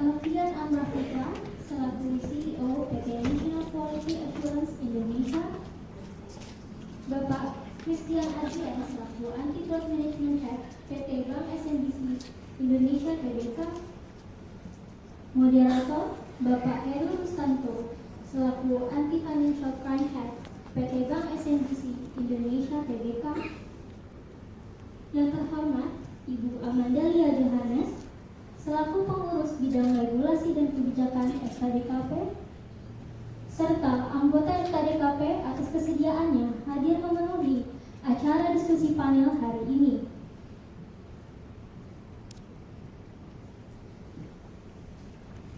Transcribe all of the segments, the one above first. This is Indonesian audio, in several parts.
Novian Amrah Putra selaku CEO PT National Quality Assurance Indonesia, Bapak Christian Adrian selaku Anti-Fraud Management Head PT Bank SMBC Indonesia Tbk, Moderator Bapak Heru Rustanto selaku Anti-Financial Crime Head PT Bank SMBC Indonesia Tbk, yang terhormat Ibu Amandalia Johannes selaku pengurus bidang regulasi dan kebijakan SKDKP, serta anggota SKDKP atas kesediaannya hadir memenuhi acara diskusi panel hari ini.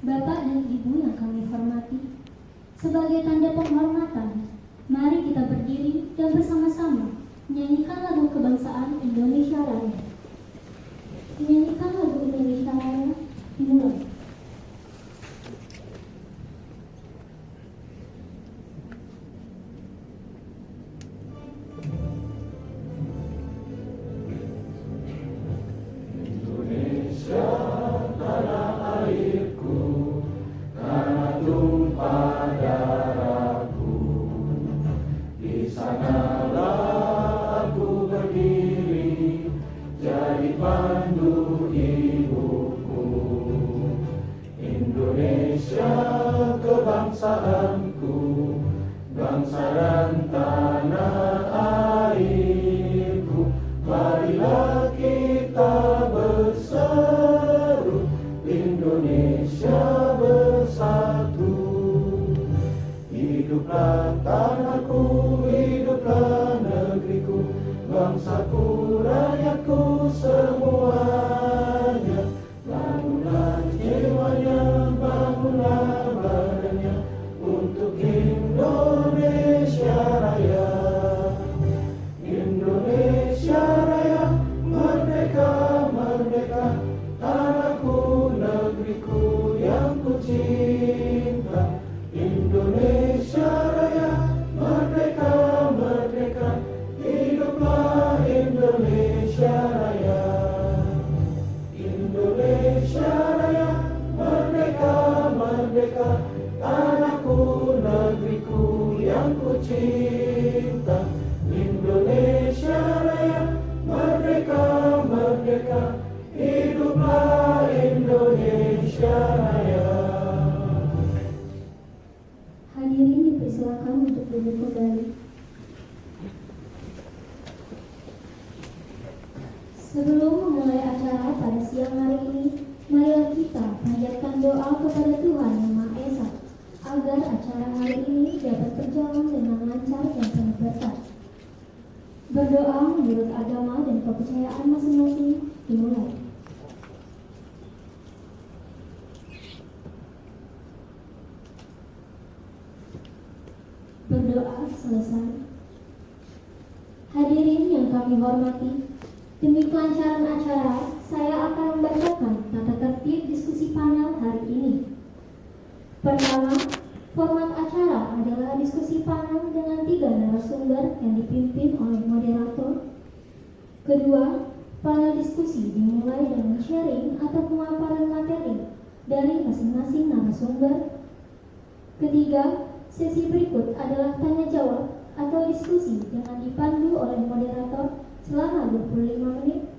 Bapak dan Ibu yang kami hormati, sebagai tanda penghormatan, mari kita berdiri dan bersama-sama menyanyikan lagu kebangsaan Indonesia Raya. Menyanyikan lagu Indonesia Raya dimulai. Indonesia tanah airku, tanah tumpah darahku, di sanalah aku berdiri, jadi pandu ibuku. Indonesia kebangsaanku, bangsa dan tanah airku. Marilah kita berseru, Indonesia bersatu. Hiduplah tanahku, hiduplah negeriku, bangsaku, rakyatku semuanya. Bangunlah jiwanya, bangunlah badannya untuk Indonesia Raya. Indonesia Raya, merdeka, merdeka, tanahku, negeriku yang ku cinta. Indonesia Raya, merdeka, merdeka, hiduplah Indonesia Raya. Indonesia Raya, merdeka, merdeka, tanahku, negeriku yang ku cinta. Indonesia Raya, merdeka, merdeka, hiduplah Indonesia Raya. Hadirin dipersilakan untuk duduk kembali. Sebelum memulai acara pada siang hari ini, marilah kita panjatkan doa kepada Tuhan Yang Maha Esa agar acara hari ini dapat berjalan dengan lancar dan penuh berkat. Berdoa menurut agama dan kepercayaan masing-masing dimulai. Berdoa selesai. Hadirin yang kami hormati, demi kelancaran acara, saya akan membacakan tata tertib diskusi panel hari ini. Pertama, format acara adalah diskusi panel dengan 3 narasumber yang dipimpin oleh moderator. Kedua, panel diskusi dimulai dengan sharing atau pemaparan materi dari masing-masing narasumber. Ketiga, sesi berikut adalah tanya jawab atau diskusi dengan dipandu oleh moderator selama 25 menit.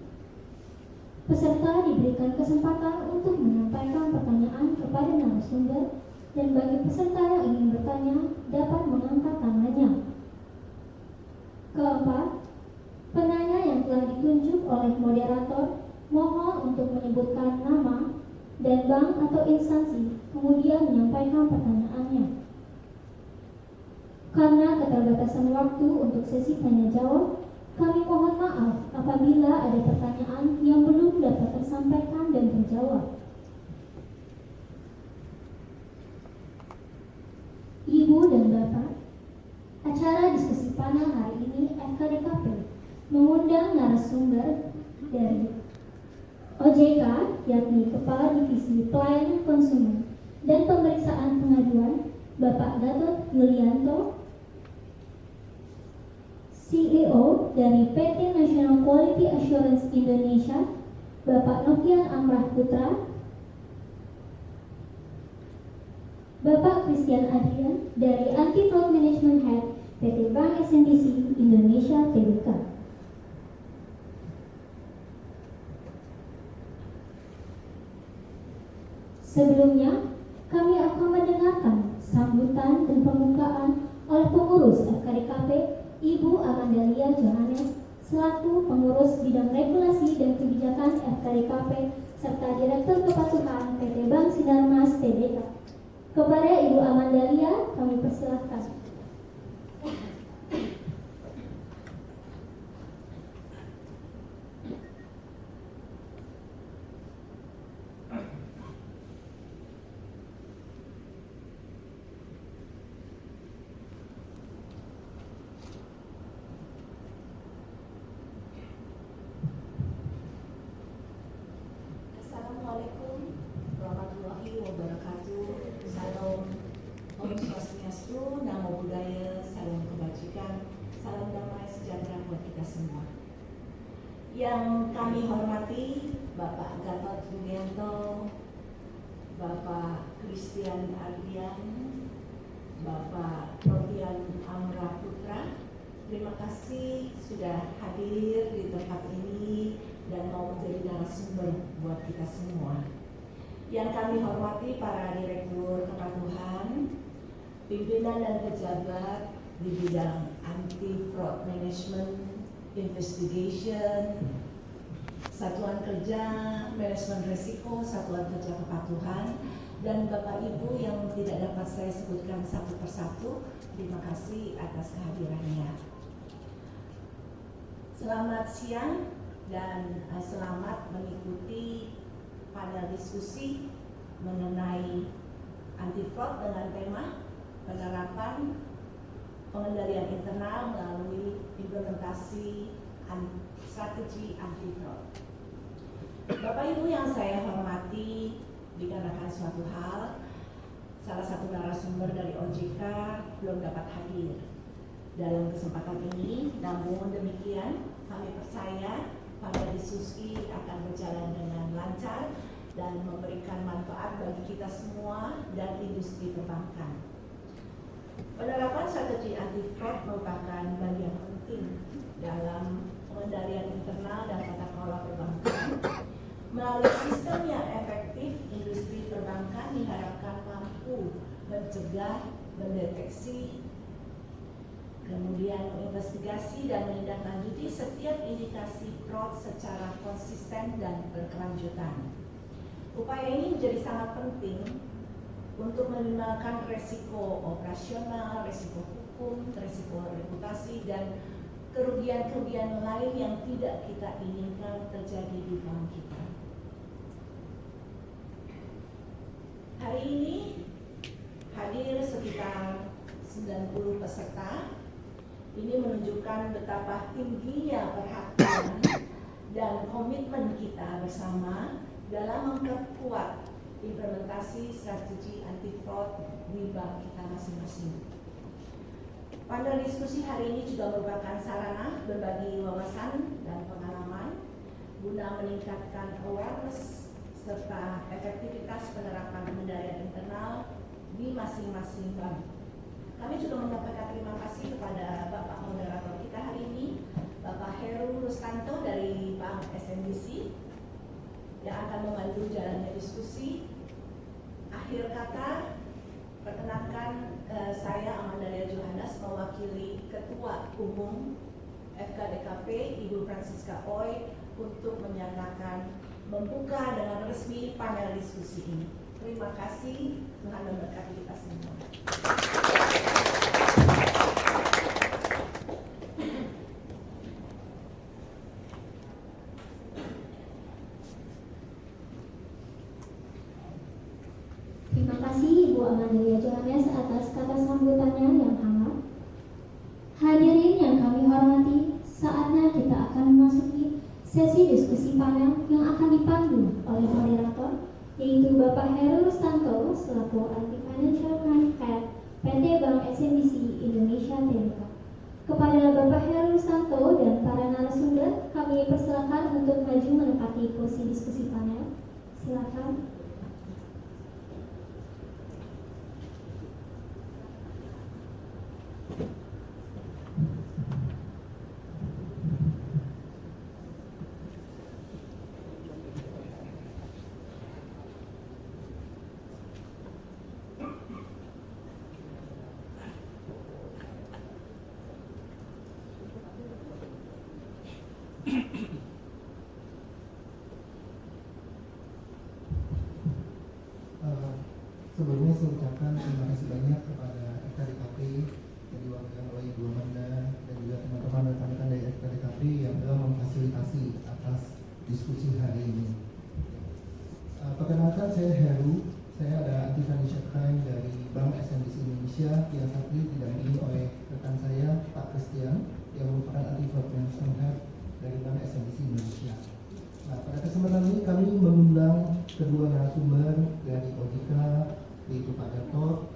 Peserta diberikan kesempatan untuk menyampaikan pertanyaan kepada narasumber, dan bagi peserta yang ingin bertanya dapat mengangkat tangannya. Keempat, penanya yang telah ditunjuk oleh moderator mohon untuk menyebutkan nama dan bank atau instansi, kemudian menyampaikan pertanyaannya. Karena keterbatasan waktu untuk sesi tanya jawab, kami mohon maaf apabila ada pertanyaan yang belum dapat tersampaikan dan terjawab. Ibu dan Bapak, acara diskusi panel hari ini SKDKP mengundang narasumber dari OJK, yakni Kepala Divisi Pelayanan Konsumen dan Pemeriksaan Pengaduan, Bapak Gatot Yulianto, CEO dari PT National Quality Assurance Indonesia, Bapak Novian Amrah Putra, Bapak Christian Adrian dari Anti-Fraud Management Head PT Bank SMBC Indonesia Tbk. Sebelumnya, kami akan mendengarkan sambutan dan pembukaan oleh pengurus FKDKP Ibu Amandalia Johannes selaku pengurus bidang regulasi dan kebijakan FKDKP serta Direktur Kepatuhan PT Bank Sinarmas Tbk. Kepada Ibu Amandalia, kami persilahkan. Assalamualaikum warahmatullahi wabarakatuh. Salam Om Swastiastu, Namo Buddhaya, salam kebajikan, salam damai sejahtera buat kita semua. Yang kami hormati Bapak Gatot Yulianto, Bapak Christian Ardian, Bapak Rohian Amra Putra, terima kasih sudah hadir di tempat ini dan mau menjadi narasumber buat kita semua. Yang kami hormati para direktur kepatuhan, pimpinan dan pejabat di bidang anti-fraud management, investigation, satuan kerja, manajemen risiko, satuan kerja kepatuhan, dan Bapak Ibu yang tidak dapat saya sebutkan satu persatu, terima kasih atas kehadirannya. Selamat siang dan selamat mengikuti panel diskusi mengenai anti-fraud dengan tema penerapan pengendalian internal melalui implementasi strategi anti-fraud. Bapak Ibu yang saya hormati, dikarenakan suatu hal, salah satu narasumber dari OJK belum dapat hadir dalam kesempatan ini, namun demikian kami percaya pada diskusi akan berjalan dengan lancar dan memberikan manfaat bagi kita semua dan industri perbankan. Penerapan strategi anti-fraud merupakan bagian penting dalam pengendalian internal dan tata kelola perbankan. Melalui sistem yang efektif, industri perbankan diharapkan mampu mencegah, mendeteksi, kemudian menginvestigasi dan menindaklanjuti setiap indikasi fraud secara konsisten dan berkelanjutan. Upaya ini menjadi sangat penting untuk meminimalkan resiko operasional, resiko hukum, resiko reputasi, dan kerugian-kerugian lain yang tidak kita inginkan terjadi di bank kita. Hari ini hadir sekitar 90 peserta. Ini menunjukkan betapa tingginya perhatian dan komitmen kita bersama dalam memperkuat implementasi strategi anti-fraud di bank kita masing-masing. Panel diskusi hari ini juga merupakan sarana berbagi wawasan dan pengalaman guna meningkatkan awareness serta efektivitas penerapan pengendalian internal di masing-masing bank. Kami juga menyampaikan terima kasih kepada Bapak moderator kita hari ini, Bapak Heru Rustanto dari Bank SMBC yang akan memandu jalannya diskusi. Akhir kata, perkenankan saya Amandalia Johannes mewakili Ketua Umum FKDKP Ibu Francisca Oy untuk menyatakan membuka dengan resmi panel diskusi ini. Terima kasih, Tuhan memberkati kita semua. Terima kasih Ibu Amandalia Johannes atas kata sambutannya yang hangat. Hadirin yang kami hormati, saatnya kita akan memasuki sesi diskusi panel yang akan dipandu oleh moderator, yaitu Bapak Heru Rustanto selaku Anti-Financial Crime Head PT Bank SMBC Indonesia Tbk. Kepada Bapak Heru Rustanto dan para narasumber, kami persilakan untuk maju menempati kursi diskusi panel. Silakan. Sebelumnya saya ucapkan terima kasih banyak kepada FKDKP yang diwakilkan oleh Ibu Amanda dan juga teman-teman rekan-rekan dari FKDKP yang telah memfasilitasi atas diskusi hari ini. Perkenalkan, saya Heru. Saya ada Antifani Syekhain dari Bank SMBC Indonesia yang saat ini didampingi oleh rekan saya Pak Christian yang merupakan Anti-Fraudulence Head dari Bank SMBC Indonesia. Nah, pada kesempatan ini kami mengundang kedua narasumber dari OJK, yaitu Pak Gatot.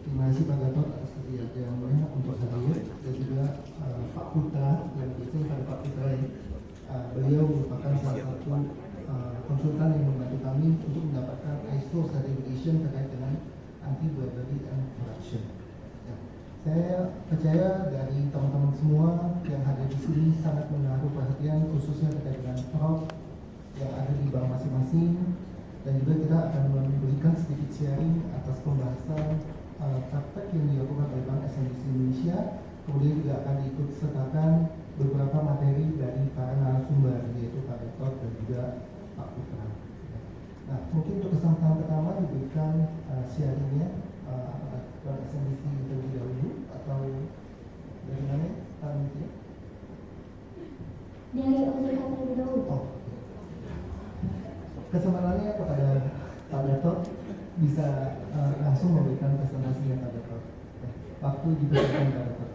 Terima kasih Pak Gatot atas kerjasamanya untuk hadir, dan juga Pak Putra yang biasanya pada Pak Putra ini. Beliau merupakan salah satu konsultan yang membantu kami untuk mendapatkan ISO certification terkait dengan anti bribery and corruption. Ya. Saya percaya dari teman-teman semua yang hadir di sini sangat menaruh perhatian khususnya terkait dengan fraud yang ada di bank masing-masing, dan juga kita akan memberikan sedikit sharing atas pembahasan praktek yang dilakukan oleh Bank SMBC Indonesia. Kemudian juga akan diikut sertakan beberapa materi dari para narasumber, yaitu Pak Gatot dan juga Pak Putra. Nah, mungkin untuk kesempatan pertama diberikan sharingnya apakah Bank SMBC terlebih dahulu atau dari mana Pak Menteri? Dari OJK terlebih dahulu. Oh. Kesempatannya kepada Pak Gatot bisa langsung memberikan presentasinya Pak Gatot. Waktu diberikan Pak Gatot.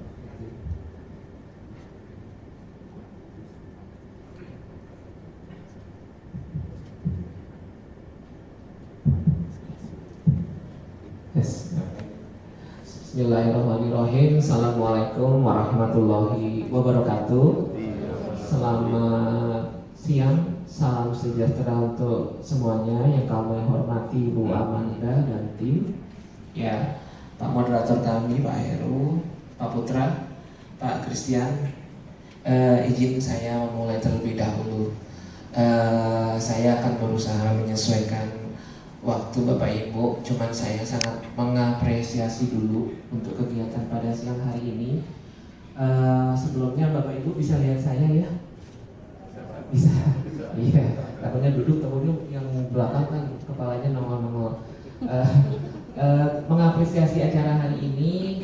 Yes. Bismillahirrahmanirrahim. Assalamualaikum warahmatullahi wabarakatuh. Selamat siang, salam sejahtera untuk semuanya yang kami hormati Bu Amanda dan tim. Ya, Pak Moderator kami, Pak Heru, Pak Putra, Pak Christian. Izin saya memulai terlebih dahulu. Saya akan berusaha menyesuaikan waktu Bapak Ibu, cuman saya sangat mengapresiasi dulu untuk kegiatan pada siang hari ini. Sebelumnya Bapak Ibu bisa lihat saya ya? Bisa? Iya, takutnya duduk, takutnya yang belakang kan kepalanya nongol-nongol. Mengapresiasi acara hari ini,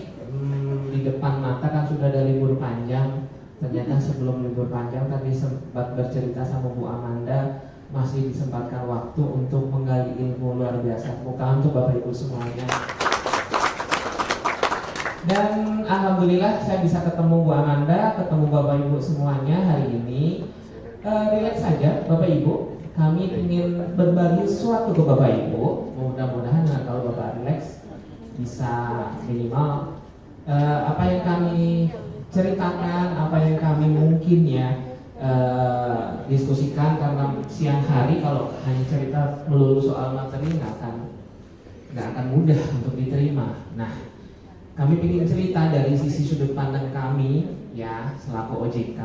di depan mata kan sudah ada libur panjang. Ternyata sebelum libur panjang tadi sempat bercerita sama Bu Amanda, masih disempatkan waktu untuk menggali ilmu luar biasa. Tepuk tangan untuk Bapak Ibu semuanya. Dan alhamdulillah saya bisa ketemu Bu Amanda, ketemu Bapak Ibu semuanya hari ini. Relax saja Bapak Ibu. Kami ingin berbagi sesuatu ke Bapak Ibu. Mudah-mudahan kalau Bapak relax bisa minimal apa yang kami ceritakan, apa yang kami mungkin ya diskusikan, karena siang hari kalau hanya cerita melulu soal materi nggak akan mudah untuk diterima. Nah, kami ingin cerita dari sisi sudut pandang kami ya selaku OJK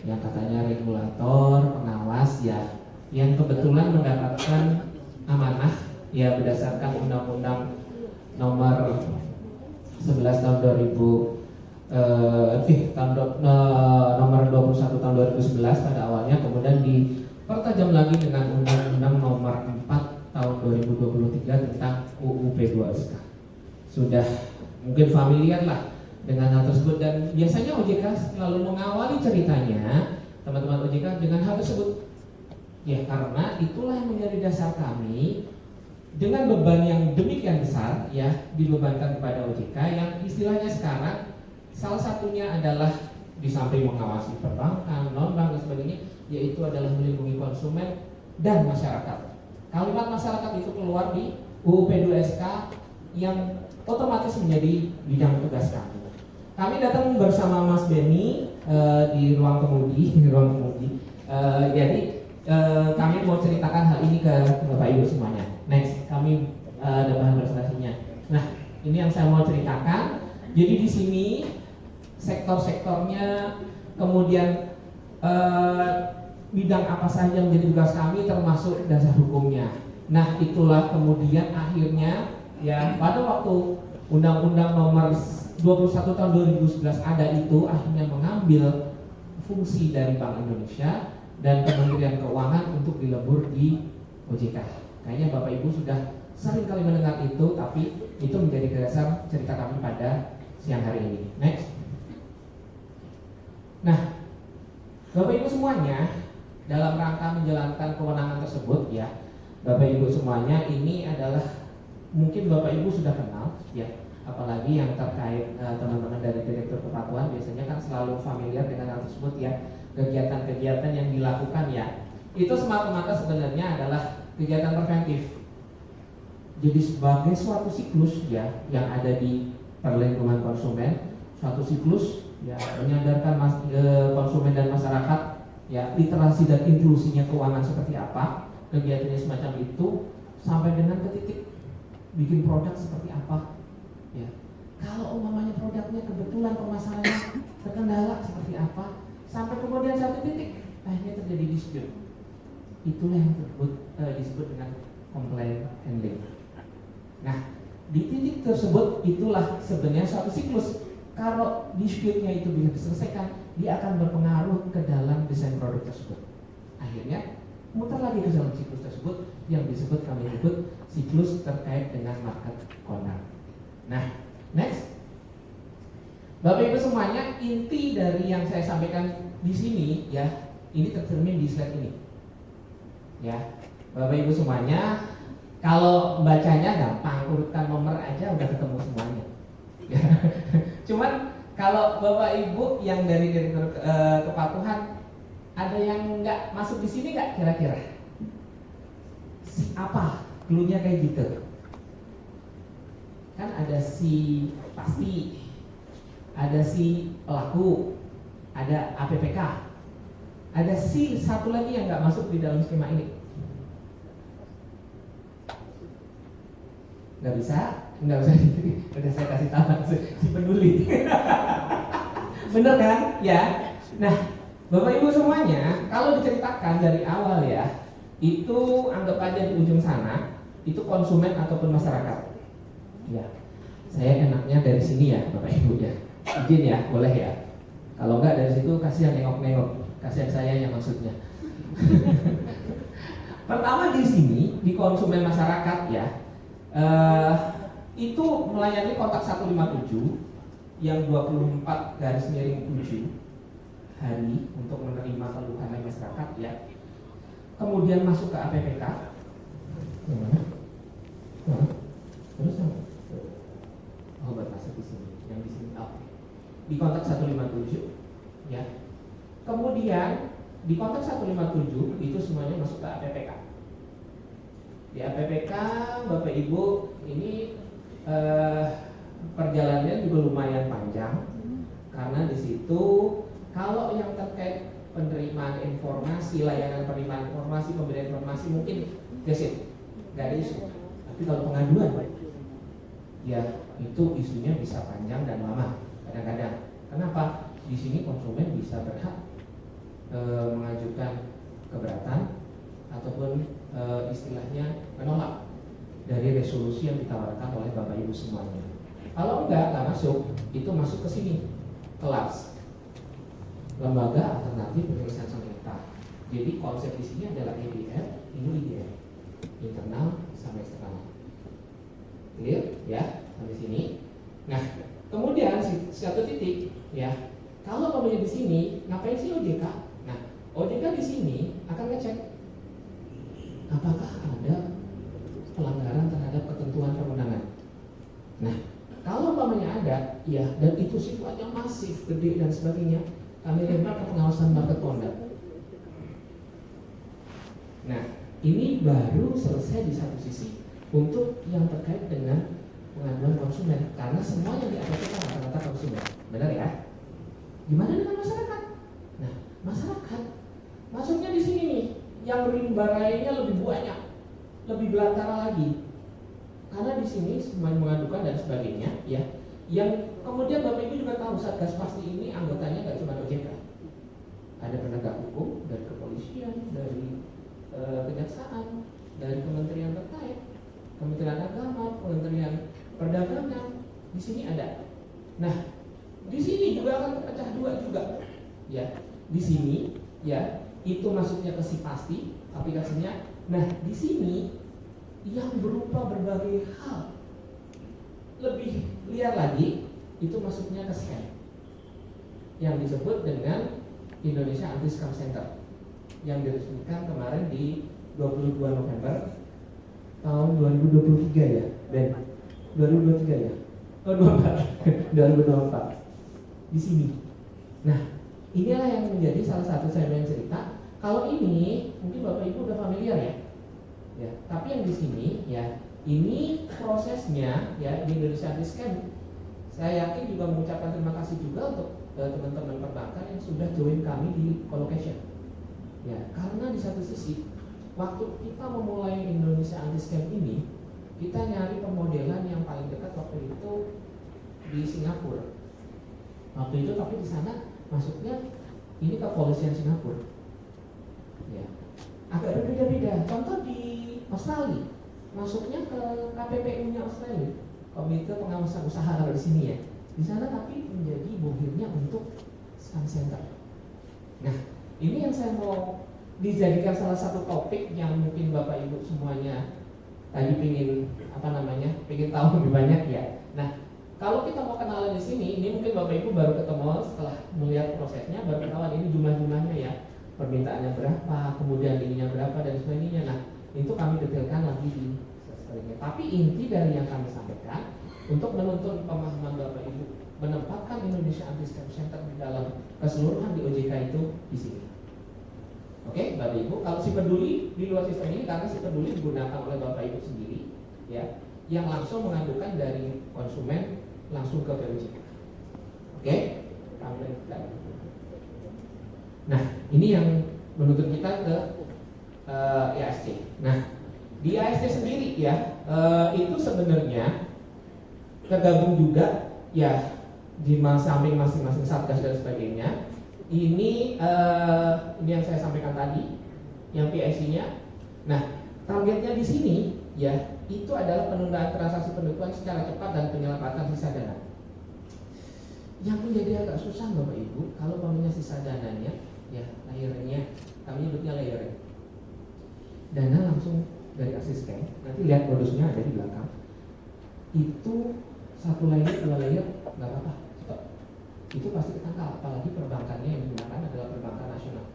yang katanya regulator, pengawas ya, yang kebetulan mendapatkan amanah ya berdasarkan Undang-Undang Nomor 11 tahun 2000 nomor 21 tahun 2011 pada awalnya, kemudian dipertajam lagi dengan Undang-Undang Nomor 4 tahun 2023 tentang UU P2SK. Sudah mungkin familiar lah dengan hal tersebut, dan biasanya OJK selalu mengawali ceritanya teman-teman OJK dengan hal tersebut. Ya, karena itulah yang menjadi dasar kami dengan beban yang demikian besar ya dibebankan kepada OJK, yang istilahnya sekarang salah satunya adalah di samping mengawasi perbankan, non-bank dan sebagainya, yaitu adalah melindungi konsumen dan masyarakat. Kalimat masyarakat itu keluar di UU P2SK yang otomatis menjadi bidang tugas kami. Kami datang bersama Mas Benny di ruang kemudi, jadi kami mau ceritakan hal ini ke Bapak Ibu semuanya. Next, kami ada bahan presentasinya. Nah, ini yang saya mau ceritakan. Jadi di sini sektor-sektornya, kemudian bidang apa saja yang menjadi tugas kami, termasuk dasar hukumnya. Nah, itulah kemudian akhirnya ya pada waktu Undang-Undang Nomor 21 tahun 2011 ada itu, akhirnya mengambil fungsi dari Bank Indonesia dan Kementerian Keuangan untuk dilebur di OJK. Kayaknya Bapak Ibu sudah sering kali mendengar itu, tapi itu menjadi dasar cerita kami pada siang hari ini. Next. Nah, Bapak Ibu semuanya, dalam rangka menjalankan kewenangan tersebut ya, Bapak Ibu semuanya, ini adalah mungkin Bapak Ibu sudah kenal ya, apalagi yang terkait teman-teman dari Direktur Kepatuhan biasanya kan selalu familiar dengan hal tersebut ya, kegiatan-kegiatan yang dilakukan ya, itu semata-mata sebenarnya adalah kegiatan preventif. Jadi sebagai suatu siklus ya yang ada di perlindungan konsumen, suatu siklus ya menyadarkan konsumen dan masyarakat ya, literasi dan inklusinya keuangan seperti apa, kegiatannya semacam itu, sampai dengan ke titik bikin produk seperti apa ya. Kalau umpamanya produknya kebetulan permasalahannya terkendala seperti apa, sampai kemudian satu titik akhirnya terjadi dispute, itulah yang disebut dengan complaint handling. Nah, di titik tersebut itulah sebenarnya suatu siklus. Kalau dispute-nya itu bisa diselesaikan, dia akan berpengaruh ke dalam desain produk tersebut. Akhirnya muter lagi ke dalam siklus tersebut yang kami sebut siklus terkait dengan market conduct. Nah, next. Bapak Ibu semuanya, inti dari yang saya sampaikan di sini ya, ini tercermin di slide ini. Ya, Bapak Ibu semuanya, kalau bacanya gampang, urutkan nomor aja udah ketemu semuanya. Cuman kalau Bapak Ibu yang dari Direktur Kepatuhan, ada yang nggak masuk di sini nggak kira-kira? Si apa? Cluenya kayak gitu. Kan ada si pasti, ada si pelaku, ada APPK, ada si satu lagi yang nggak masuk di dalam skema ini. Nggak bisa, udah saya kasih tahu si peduli. Bener kan? Ya. Nah, Bapak Ibu semuanya, kalau diceritakan dari awal ya, itu anggap aja di ujung sana itu konsumen ataupun masyarakat. Ya, saya enaknya dari sini ya, Bapak Ibu ya. Izin ya, boleh ya. Kalau enggak dari situ kasihan nengok-nengok, kasihan saya yang maksudnya. Pertama di sini di konsumen masyarakat ya. Itu melayani kontak 157 yang 24/7 hari untuk menerima keluhan dari masyarakat ya. Kemudian masuk ke APPK. Terus buat masuk di sini, yang di sini. Di kontak 157 ya. Kemudian di kontak 157 itu semuanya masuk ke APPK. Di APPK Bapak Ibu ini perjalanannya juga lumayan panjang karena di situ kalau yang terkait penerimaan informasi, layanan penerimaan informasi, pemberian informasi mungkin gesit, nggak ada isu. Tapi kalau pengaduan, ya itu isunya bisa panjang dan lama kadang-kadang. Kenapa? Di sini konsumen bisa berhak mengajukan keberatan ataupun istilahnya menolak dari resolusi yang ditawarkan oleh Bapak Ibu semuanya. Kalau nggak masuk, itu masuk ke sini, kelas lembaga alternatif penyelesaian sengketa. Jadi konsep di sini adalah EDF, ini IDF, internal sama eksternal. Clear ya sampai sini. Nah, kemudian satu titik ya, kalau pembeli di sini ngapain sih OJK? Nah, OJK di sini akan ngecek apakah ada pelanggaran terhadap ketentuan perundangan. Nah, kalau umpamanya ada, ya, dan itu sifatnya masif, gede dan sebagainya, kami lempar ke pengawasan market conduct. Nah, ini baru selesai di satu sisi untuk yang terkait dengan pengaduan konsumen, karena semua yang diadukan rata-rata konsumen, benar ya? Gimana dengan masyarakat? Nah, masyarakat masuknya di sini nih, yang rimbarainya lebih banyak, lebih belantara lagi, karena di sini semuanya mengadukan dan sebagainya, ya. Yang kemudian Bapak Ibu juga tahu Satgas Pasti ini anggotanya nggak cuma OJK, ada penegak hukum dari kepolisian, dari kejaksaan, dari kementerian terkait, Kementerian Agama, Kementerian Perdagangan, di sini ada. Nah, di sini juga akan terpecah dua juga, ya. Di sini, ya, itu masuknya ke si pasti aplikasinya. Nah, di sini yang berupa berbagai hal. Lebih liar lagi, itu masuknya ke scam yang disebut dengan Indonesia Anti-Scam Center yang diresmikan kemarin di 22 November tahun 2023 ya, Ben? 2023 ya? Oh 2024 di sini. Nah, inilah yang menjadi salah satu saya yang cerita. Kalau ini mungkin Bapak Ibu udah familiar ya. Ya, tapi yang di sini ya, ini prosesnya ya di Indonesia Anti-Scam. Saya yakin juga mengucapkan terima kasih juga untuk teman-teman perbankan yang sudah join kami di Colocation. Ya, karena di satu sisi waktu kita memulai Indonesia Anti-Scam ini, kita nyari pemodelan yang paling dekat waktu itu di Singapura. Waktu itu tapi di sana masuknya ini kepolisian Singapura. Ya. Agak berbeda-beda. Contoh di Australia, masuknya ke KPPU-nya Australia, Komite Pengawasan Usaha kalau di sini ya. Di sana tapi menjadi bohirnya untuk scam center. Nah, ini yang saya mau dijadikan salah satu topik yang mungkin Bapak Ibu semuanya tadi pingin pingin tahu lebih banyak ya. Nah, kalau kita mau kenalan di sini, ini mungkin Bapak Ibu baru ketemu setelah melihat prosesnya, baru kenalan ini jumlah-jumlahnya ya, permintaannya berapa, kemudian ininya berapa dan sebagainya. Nah, itu kami detailkan lagi di setelahnya. Tapi inti dari yang kami sampaikan untuk menuntun pemahaman Bapak Ibu menempatkan Indonesia Anti-Scam Center di dalam keseluruhan di OJK itu di sini. Oke, Bapak Ibu, kalau si peduli di luar sistem ini karena si peduli digunakan oleh Bapak Ibu sendiri, ya, yang langsung mengadukan dari konsumen langsung ke POJK. Oke, kami lanjutkan. Nah, ini yang menuntut kita ke IASC. Nah, di IASC sendiri ya, itu sebenarnya tergabung juga ya di samping masing-masing satgas dan sebagainya. Ini yang saya sampaikan tadi, yang PIC-nya. Nah, targetnya di sini ya itu adalah penundaan transaksi penipuan secara cepat dan penyelamatan sisa dana. Yang menjadi agak susah Bapak Ibu, kalau umpamanya sisa dananya, ya layernya, kami nyebutnya layering. Dana langsung dari aksi scam, nanti lihat modusnya ada di belakang. Itu satu layer, dua layer, nggak apa-apa, stop. Itu pasti ketangkal, apalagi perbankannya yang digunakan adalah perbankan nasional.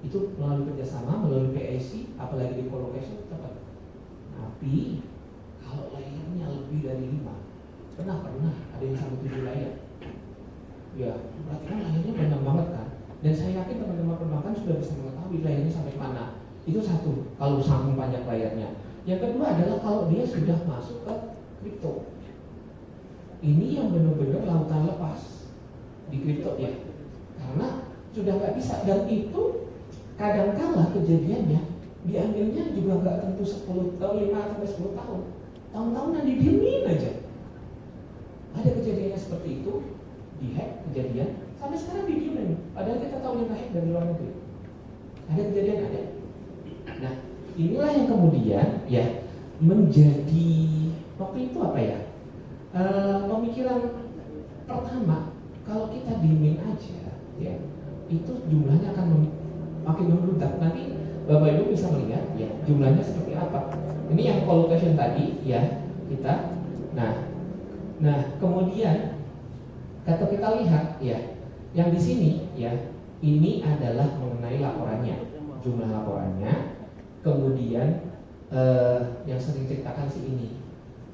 Itu melalui kerjasama, melalui PIC, apalagi di colocation cepat. Tapi kalau layernya lebih dari 5, pernah ada yang sampai 7 layer. Ya, berarti kan layernya banyak banget kan. Dan saya yakin teman-teman perbankan sudah bisa mengetahui layernya sampai mana. Itu satu, kalau saking banyak layernya. Yang kedua adalah kalau dia sudah masuk ke kripto. Ini yang benar-benar lautan lepas di kripto ya, karena sudah nggak bisa. Dan itu kadangkala kejadiannya diambilnya juga nggak tentu 5 sampai 10 tahun, tahun-tahunan didiemin aja. Ada kejadiannya seperti itu, dihack kejadian sampai sekarang didiemin. Padahal kita tahu yang hack dari luar negeri. Ada kejadian ada. Nah, inilah yang kemudian ya menjadi waktu itu apa ya? Pemikiran pertama, kalau kita diemin aja, ya itu jumlahnya akan makin membludak. Nanti Bapak Ibu bisa melihat, ya jumlahnya seperti apa. Ini yang colocation tadi, ya kita. Nah kemudian kalau kita lihat, ya yang di sini, ya ini adalah mengenai laporannya, jumlah laporannya. Kemudian yang sering ceritakan sih ini,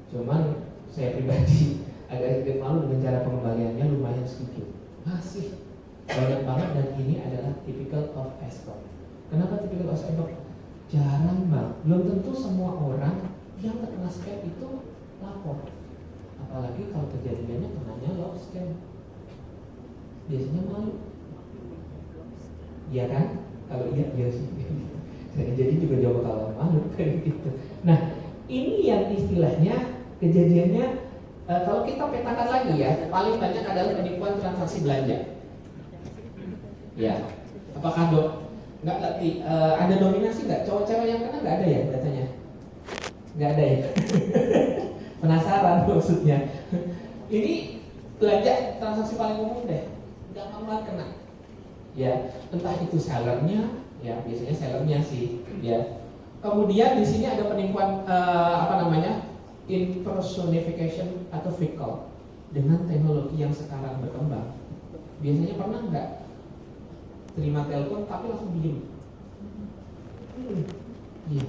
cuman saya pribadi agak sedikit malu dengan cara pengembaliannya, lumayan sedikit, masih banyak banget. Dan ini adalah typical of escrow. Kenapa typical of escrow? Jarang banget, belum tentu semua orang yang terkena scam itu lapor. Apalagi kalau kejadiannya kenanya love scam, biasanya malu, iya kan? Kalau iya sih. Jadi juga jawab kalau malu kayak gitu. Nah, ini yang istilahnya kejadiannya, kalau kita petakan lagi ya, paling banyak adalah penipuan transaksi belanja. Ya, apakah nggak ada dominasi nggak? Cowok-cewek yang kena nggak ada ya datanya? Nggak ada ya? Penasaran maksudnya. Ini belanja transaksi paling umum deh, gampang banget kena. Ya, entah itu sellernya, ya biasanya sellernya sih, ya Kemudian di sini ada penipuan impersonification atau fake call. Dengan teknologi yang sekarang berkembang, biasanya pernah nggak terima telepon tapi langsung diem? Iya,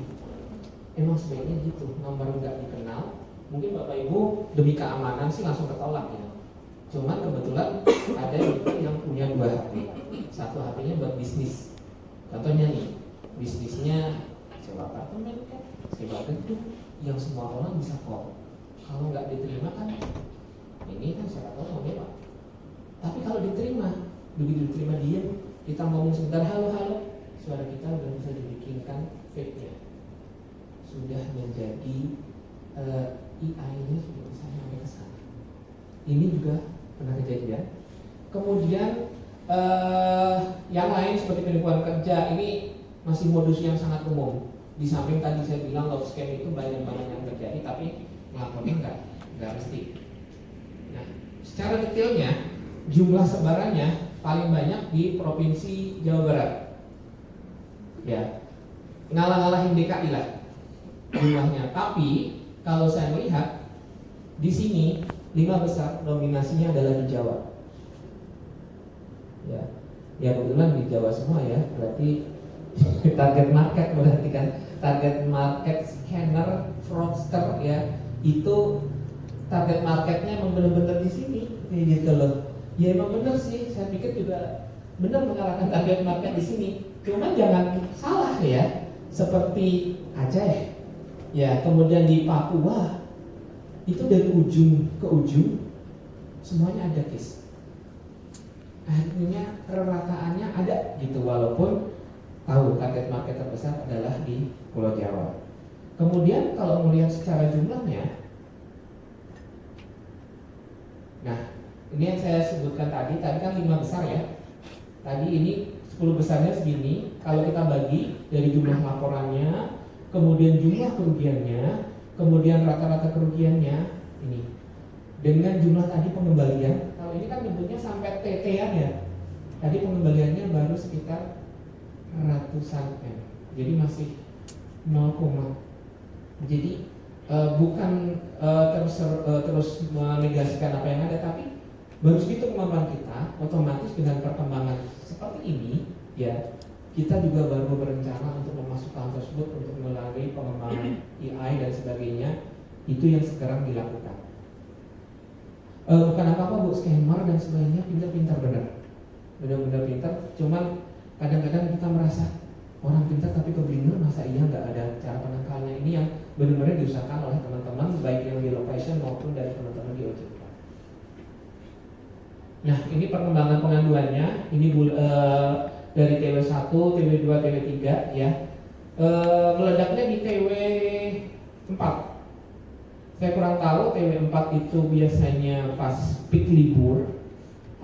emang sebaiknya gitu. Nomor nggak dikenal, mungkin Bapak Ibu demi keamanan sih langsung ketolak ya. Cuman kebetulan ada yang punya 2 HP. Satu HP-nya buat bisnis. Contohnya nih, bisnisnya sewa apartemen kan, sewa gedung, yang semua orang bisa call. Kalau nggak diterima kan, ini kan siapa tahu mau dewa. Tapi kalau diterima, begitu diterima diam, kita ngomong sebentar halo, suara kita udah bisa dibikinkan fake-nya. Sudah menjadi AI-nya sudah bisa sampai ke sana. Ini juga pernah kejadian. Kemudian yang lain seperti penipuan kerja, ini masih modus yang sangat umum. Di samping tadi saya bilang love scam itu banyak banget yang terjadi, tapi melapornya nggak mesti. Nah, secara detailnya jumlah sebarannya paling banyak di Provinsi Jawa Barat. Ya, ngalah-ngalahin DKI lah jumlahnya. Tapi kalau saya melihat di sini 5 besar dominasinya adalah di Jawa. Ya kebetulan di Jawa semua ya, berarti target market berarti kan target market scanner, fraudster ya, itu target marketnya emang benar-benar di sini gitu loh. Ya emang benar sih, saya pikir juga benar mengalahkan target market di sini. Cuma jangan salah ya, seperti Aceh ya, kemudian di Papua itu dari ujung ke ujung semuanya ada case. Artinya kerataannya ada gitu, walaupun tahu target market terbesar adalah di Pulau Jawa. Kemudian kalau melihat secara jumlahnya, nah ini yang saya sebutkan tadi kan 5 besar ya. Tadi ini 10 besarnya segini. Kalau kita bagi dari jumlah laporannya, kemudian jumlah kerugiannya, kemudian rata-rata kerugiannya ini dengan jumlah tadi pengembalian. Kalau ini kan nyebutnya sampai TT-an ya. Tadi pengembaliannya baru sekitar ratusan M. Jadi masih 0, jadi bukan terus menegasikan apa yang ada, tapi baru segitu kemampuan kita. Otomatis dengan perkembangan seperti ini ya, kita juga baru berencana untuk memasukkan tersebut untuk melalui pengembangan AI dan sebagainya. Itu yang sekarang dilakukan. Bukan apa-apa Bu, scammer dan sebagainya pintar-pintar benar-benar pintar. Cuman kadang-kadang kita merasa orang pintar tapi keblinger, masa iya nggak ada cara penangkalnya. Ini yang benar-benar diusahakan oleh teman-teman baik yang di location maupun dari teman-teman di OJK. Nah ini perkembangan pengaduannya. Ini dari TW1, TW2, TW3 ya. Meledaknya di TW4. Saya kurang tahu, TW4 itu biasanya pas peak libur,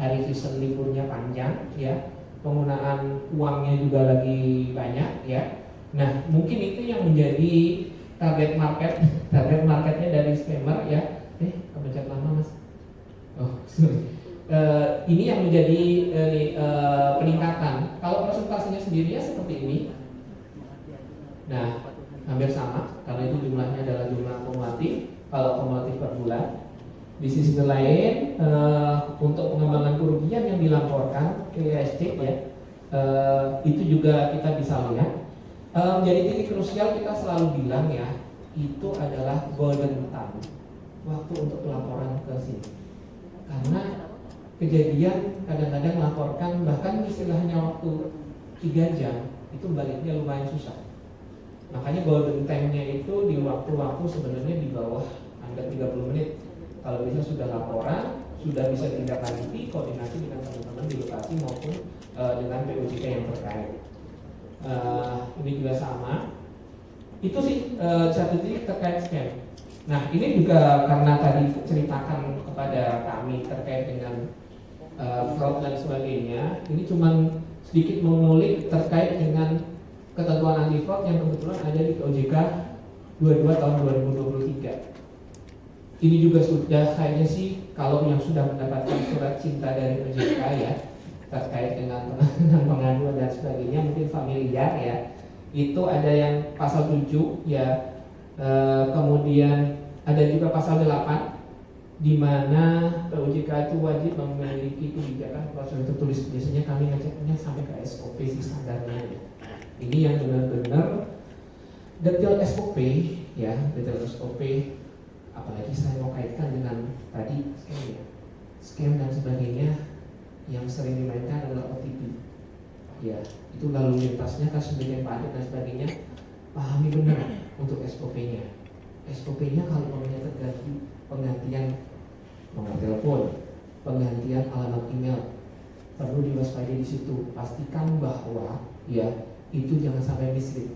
hari season liburnya panjang ya. Penggunaan uangnya juga lagi banyak ya. Nah mungkin itu yang menjadi target marketnya dari scammer ya. Kepencet lama mas. Oh sorry. Ini yang menjadi peningkatan. Kalau presentasinya sendirinya seperti ini. Nah hampir sama karena itu jumlahnya adalah jumlah kumulatif. Kalau kumulatif per bulan. Di sisi lain untuk pengembangan kerugian yang dilaporkan ke ESC ya, itu juga kita bisa lihat. Jadi titik krusial kita selalu bilang ya, itu adalah golden time waktu untuk laporan ke sini. Karena kejadian kadang-kadang melaporkan bahkan istilahnya waktu 3 jam itu baliknya lumayan susah. Makanya golden time-nya itu di waktu-waktu sebenarnya di bawah under 30 menit. Kalau bisa sudah laporan, sudah bisa ditindaklanjuti, koordinasi dengan teman-teman di lokasi maupun dengan POJK yang terkait. Ini juga sama. Itu sih satu titik terkait scam. Nah ini juga karena tadi ceritakan kepada kami terkait dengan fraud dan sebagainya. Ini cuma sedikit mengulik terkait dengan ketentuan anti fraud yang kebetulan ada di OJK 22 tahun 2023. Ini juga sudah kayaknya sih kalau yang sudah mendapatkan surat cinta dari OJK ya terkait dengan penanganan pengaduan dan sebagainya mungkin familiar ya. Itu ada yang pasal 7 ya, kemudian ada juga pasal 8 di mana POJK itu wajib memiliki kebijakan prosedur tertulis. Biasanya kami ngeceknya sampai ke SOP sih standarnya. Ini yang benar-benar detail SOP ya, detail SOP. Apalagi saya mau kaitkan dengan tadi scam dan sebagainya yang sering dimainkan adalah OTP. Ya, itu lalu lintasnya kasus yang padat dan sebagainya. Pahami benar untuk SOP-nya. SOP-nya kalau namanya terganti penggantian nomor telepon, penggantian alamat email, perlu diwaspadai di situ. Pastikan bahwa ya itu jangan sampai mislead.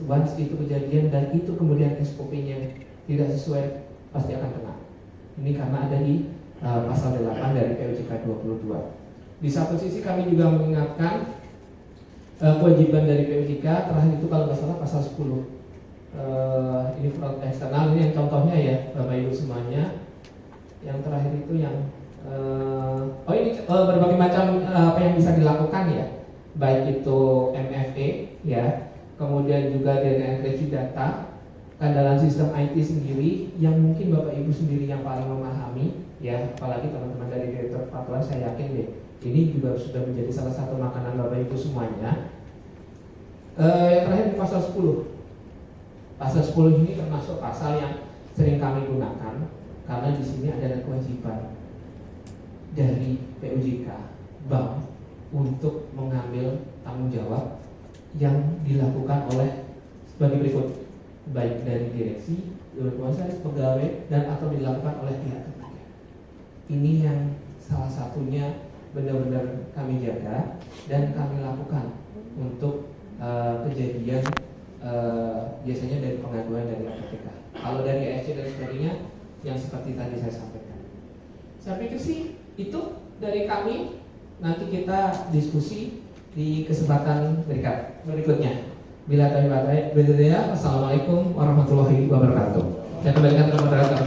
Once itu kejadian dan itu kemudian SOP-nya tidak sesuai, pasti akan kena. Ini karena ada di pasal 8 dari POJK 22. Di satu sisi kami juga mengingatkan kewajiban dari POJK terakhir itu kalau nggak salah pasal 10. Ini fraud eksternal, ini yang contohnya ya Bapak Ibu semuanya. Yang terakhir itu yang berbagai macam apa yang bisa dilakukan ya, baik itu MFA ya, kemudian juga dengan enkripsi data, keandalan sistem IT sendiri yang mungkin Bapak Ibu sendiri yang paling memahami ya, apalagi teman-teman dari Direktur Patuan, saya yakin deh ini juga sudah menjadi salah satu makanan Bapak Ibu semuanya. Yang terakhir di pasal 10. Pasal 10 ini termasuk pasal yang sering kami gunakan karena di sini ada kewajiban dari POJK bank untuk mengambil tanggung jawab yang dilakukan oleh sebagai berikut, baik dari direksi, komisaris, pegawai, dan atau dilakukan oleh pihak ketiga. Ini yang salah satunya benar-benar kami jaga dan kami lakukan untuk kejadian biasanya dari pengaduan dari KPK. Kalau dari ASC dan sebagainya yang seperti tadi saya sampaikan. Saya pikir sih itu dari kami. Nanti kita diskusi di kesempatan berikutnya. Bila kami batai, Assalamualaikum warahmatullahi wabarakatuh. Saya kembalikan ke moderator.